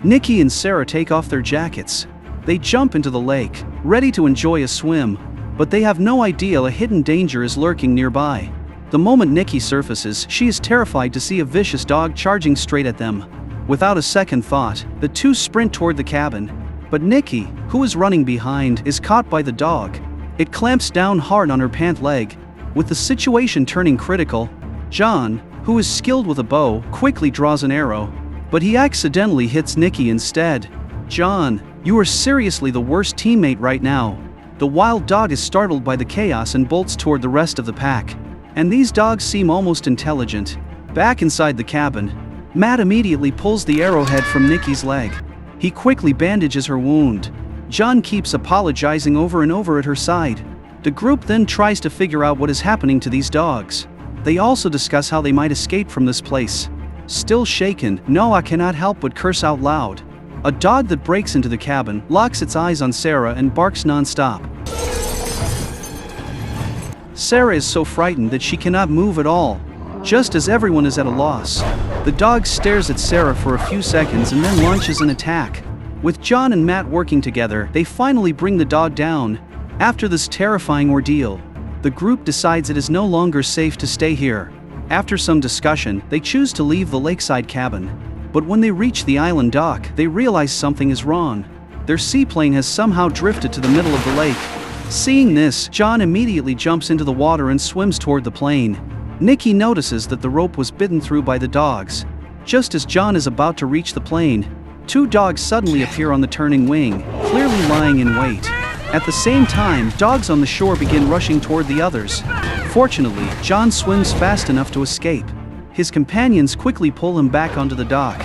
Nikki and Sarah take off their jackets. They jump into the lake, ready to enjoy a swim, but they have no idea a hidden danger is lurking nearby. The moment Nikki surfaces, she is terrified to see a vicious dog charging straight at them. Without a second thought, the two sprint toward the cabin, but Nikki, who is running behind, is caught by the dog. It clamps down hard on her pant leg. With the situation turning critical, John, who is skilled with a bow, quickly draws an arrow, but he accidentally hits Nikki instead. "John, you are seriously the worst teammate right now." The wild dog is startled by the chaos and bolts toward the rest of the pack. And these dogs seem almost intelligent. Back inside the cabin, Matt immediately pulls the arrowhead from Nikki's leg. He quickly bandages her wound. John keeps apologizing over and over at her side. The group then tries to figure out what is happening to these dogs. They also discuss how they might escape from this place. Still shaken, Noah cannot help but curse out loud. A dog that breaks into the cabin locks its eyes on Sarah and barks non-stop. Sarah is so frightened that she cannot move at all. Just as everyone is at a loss, the dog stares at Sarah for a few seconds and then launches an attack. With John and Matt working together, they finally bring the dog down. After this terrifying ordeal, the group decides it is no longer safe to stay here. After some discussion, they choose to leave the lakeside cabin. But when they reach the island dock, they realize something is wrong. Their seaplane has somehow drifted to the middle of the lake. Seeing this, John immediately jumps into the water and swims toward the plane. Nikki notices that the rope was bitten through by the dogs. Just as John is about to reach the plane, two dogs suddenly appear on the turning wing, clearly lying in wait. At the same time, dogs on the shore begin rushing toward the others. Fortunately, John swims fast enough to escape. His companions quickly pull him back onto the dock.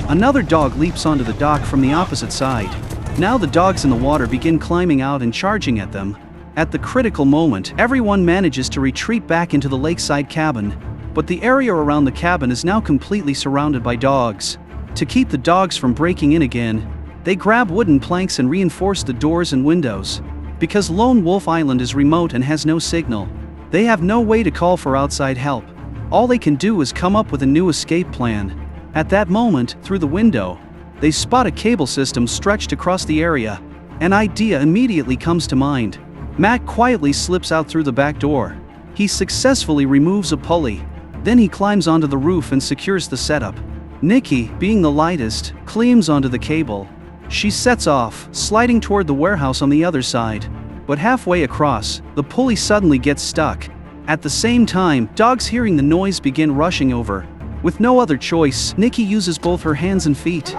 Another dog leaps onto the dock from the opposite side. Now the dogs in the water begin climbing out and charging at them. At the critical moment, everyone manages to retreat back into the lakeside cabin, but the area around the cabin is now completely surrounded by dogs. To keep the dogs from breaking in again, they grab wooden planks and reinforce the doors and windows. Because Lone Wolf Island is remote and has no signal, they have no way to call for outside help. All they can do is come up with a new escape plan. At that moment, through the window, they spot a cable system stretched across the area. An idea immediately comes to mind. Matt quietly slips out through the back door. He successfully removes a pulley. Then he climbs onto the roof and secures the setup. Nikki, being the lightest, climbs onto the cable. She sets off, sliding toward the warehouse on the other side. But halfway across, the pulley suddenly gets stuck. At the same time, dogs hearing the noise begin rushing over. With no other choice, Nikki uses both her hands and feet.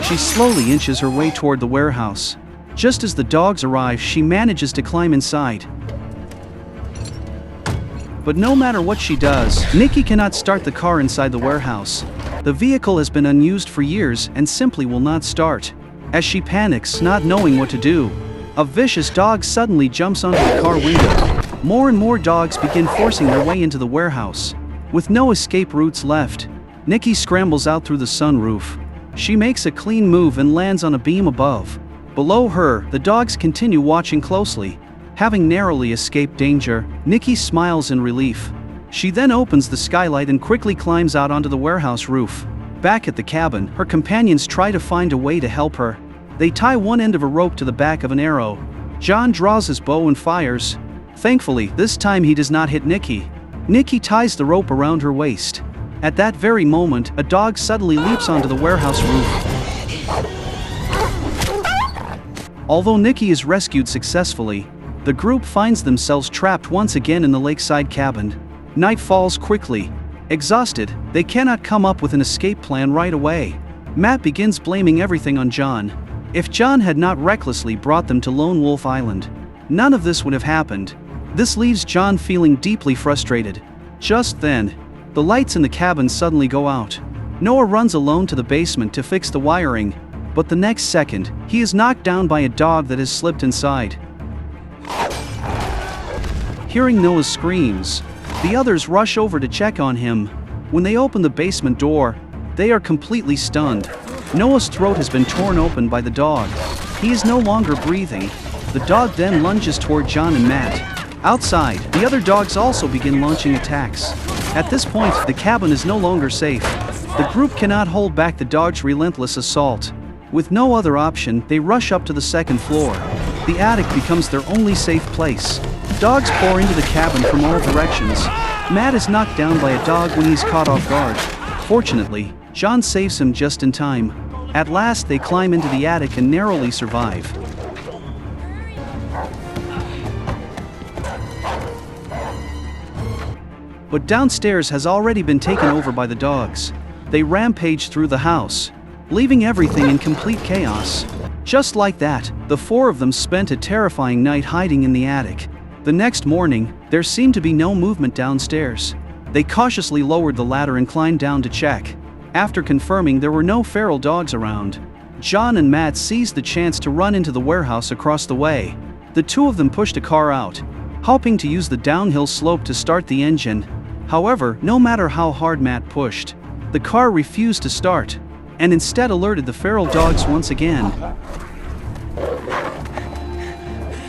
She slowly inches her way toward the warehouse. Just as the dogs arrive, she manages to climb inside. But no matter what she does, Nikki cannot start the car inside the warehouse. The vehicle has been unused for years and simply will not start. As she panics, not knowing what to do, a vicious dog suddenly jumps onto the car window. More and more dogs begin forcing their way into the warehouse. With no escape routes left, Nikki scrambles out through the sunroof. She makes a clean move and lands on a beam above. Below her, the dogs continue watching closely. Having narrowly escaped danger, Nikki smiles in relief. She then opens the skylight and quickly climbs out onto the warehouse roof. Back at the cabin, her companions try to find a way to help her. They tie one end of a rope to the back of an arrow. John draws his bow and fires. Thankfully, this time he does not hit Nikki. Nikki ties the rope around her waist. At that very moment, a dog suddenly leaps onto the warehouse roof. Although Nikki is rescued successfully, the group finds themselves trapped once again in the lakeside cabin. Night falls quickly. Exhausted, they cannot come up with an escape plan right away. Matt begins blaming everything on John. If John had not recklessly brought them to Lone Wolf Island, none of this would have happened. This leaves John feeling deeply frustrated. Just then, the lights in the cabin suddenly go out. Noah runs alone to the basement to fix the wiring, but the next second, he is knocked down by a dog that has slipped inside. Hearing Noah's screams, the others rush over to check on him. When they open the basement door, they are completely stunned. Noah's throat has been torn open by the dog. He is no longer breathing. The dog then lunges toward John and Matt. Outside, the other dogs also begin launching attacks. At this point, the cabin is no longer safe. The group cannot hold back the dog's relentless assault. With no other option, they rush up to the second floor. The attic becomes their only safe place. Dogs pour into the cabin from all directions. Matt is knocked down by a dog when he's caught off guard. Fortunately, John saves him just in time. At last, they climb into the attic and narrowly survive. But downstairs has already been taken over by the dogs. They rampage through the house, leaving everything in complete chaos. Just like that, the four of them spent a terrifying night hiding in the attic. The next morning, there seemed to be no movement downstairs. They cautiously lowered the ladder and climbed down to check. After confirming there were no feral dogs around, John and Matt seized the chance to run into the warehouse across the way. The two of them pushed a car out, hoping to use the downhill slope to start the engine. However, no matter how hard Matt pushed, the car refused to start, and instead alerted the feral dogs once again.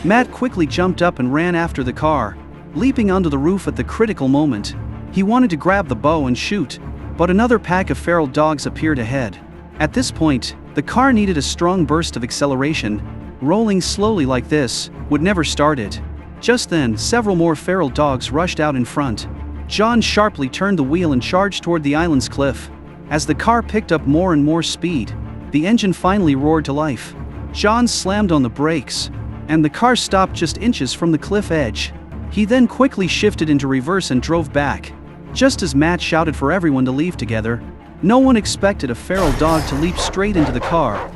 Matt quickly jumped up and ran after the car, leaping onto the roof at the critical moment. He wanted to grab the bow and shoot, but another pack of feral dogs appeared ahead. At this point, the car needed a strong burst of acceleration. Rolling slowly like this would never start it. Just then, several more feral dogs rushed out in front. John sharply turned the wheel and charged toward the island's cliff. As the car picked up more and more speed, the engine finally roared to life. John slammed on the brakes, and the car stopped just inches from the cliff edge. He then quickly shifted into reverse and drove back. Just as Matt shouted for everyone to leave together, no one expected a feral dog to leap straight into the car.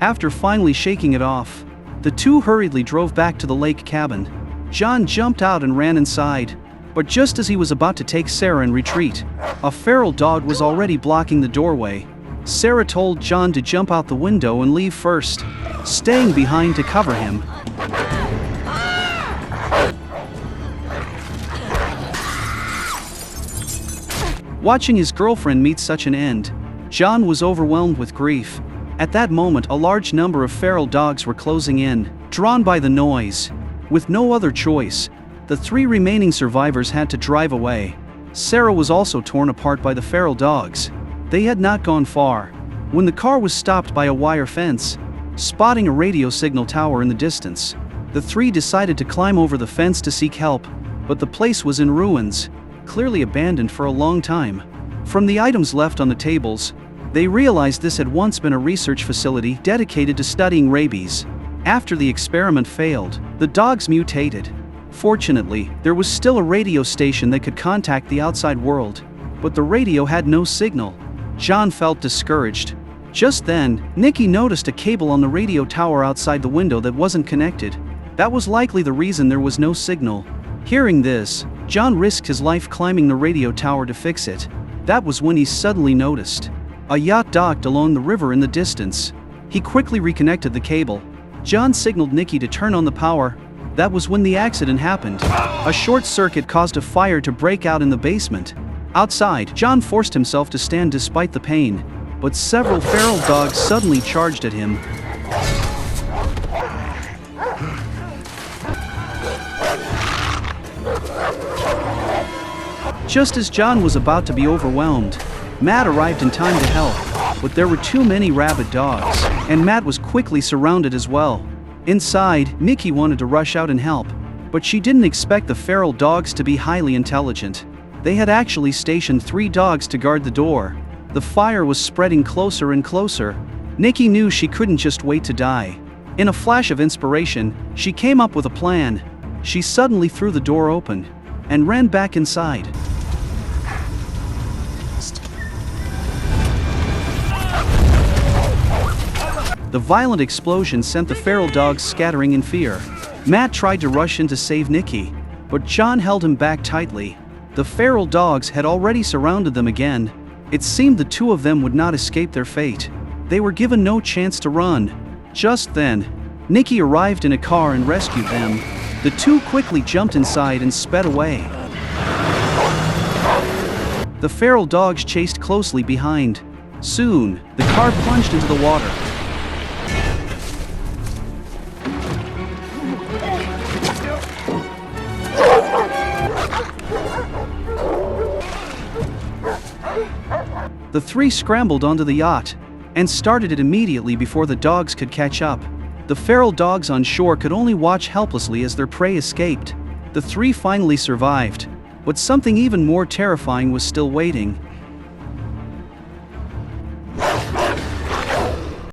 After finally shaking it off, the two hurriedly drove back to the lake cabin. John jumped out and ran inside, but just as he was about to take Sarah in retreat, a feral dog was already blocking the doorway. Sarah told John to jump out the window and leave first, staying behind to cover him. Watching his girlfriend meet such an end, John was overwhelmed with grief. At that moment, a large number of feral dogs were closing in, drawn by the noise. With no other choice, the three remaining survivors had to drive away. Sarah was also torn apart by the feral dogs. They had not gone far when the car was stopped by a wire fence. Spotting a radio signal tower in the distance, the three decided to climb over the fence to seek help, but the place was in ruins, clearly abandoned for a long time. From the items left on the tables, they realized this had once been a research facility dedicated to studying rabies. After the experiment failed, the dogs mutated. Fortunately, there was still a radio station that could contact the outside world, but the radio had no signal. John felt discouraged. Just then, Nikki noticed a cable on the radio tower outside the window that wasn't connected. That was likely the reason there was no signal. Hearing this, John risked his life climbing the radio tower to fix it. That was when he suddenly noticed a yacht docked along the river in the distance. He quickly reconnected the cable. John signaled Nikki to turn on the power. That was when the accident happened. A short circuit caused a fire to break out in the basement. Outside, John forced himself to stand despite the pain, but several feral dogs suddenly charged at him. Just as John was about to be overwhelmed, Matt arrived in time to help, but there were too many rabid dogs, and Matt was quickly surrounded as well. Inside, Nikki wanted to rush out and help, but she didn't expect the feral dogs to be highly intelligent. They had actually stationed 3 dogs to guard the door. The fire was spreading closer and closer. Nikki knew she couldn't just wait to die. In a flash of inspiration, she came up with a plan. She suddenly threw the door open and ran back inside. The violent explosion sent the feral dogs scattering in fear. Matt tried to rush in to save Nikki, but John held him back tightly. The feral dogs had already surrounded them again. It seemed the two of them would not escape their fate. They were given no chance to run. Just then, Nikki arrived in a car and rescued them. The two quickly jumped inside and sped away. The feral dogs chased closely behind. Soon, the car plunged into the water. The three scrambled onto the yacht and started it immediately before the dogs could catch up. The feral dogs on shore could only watch helplessly as their prey escaped. The three finally survived, but something even more terrifying was still waiting.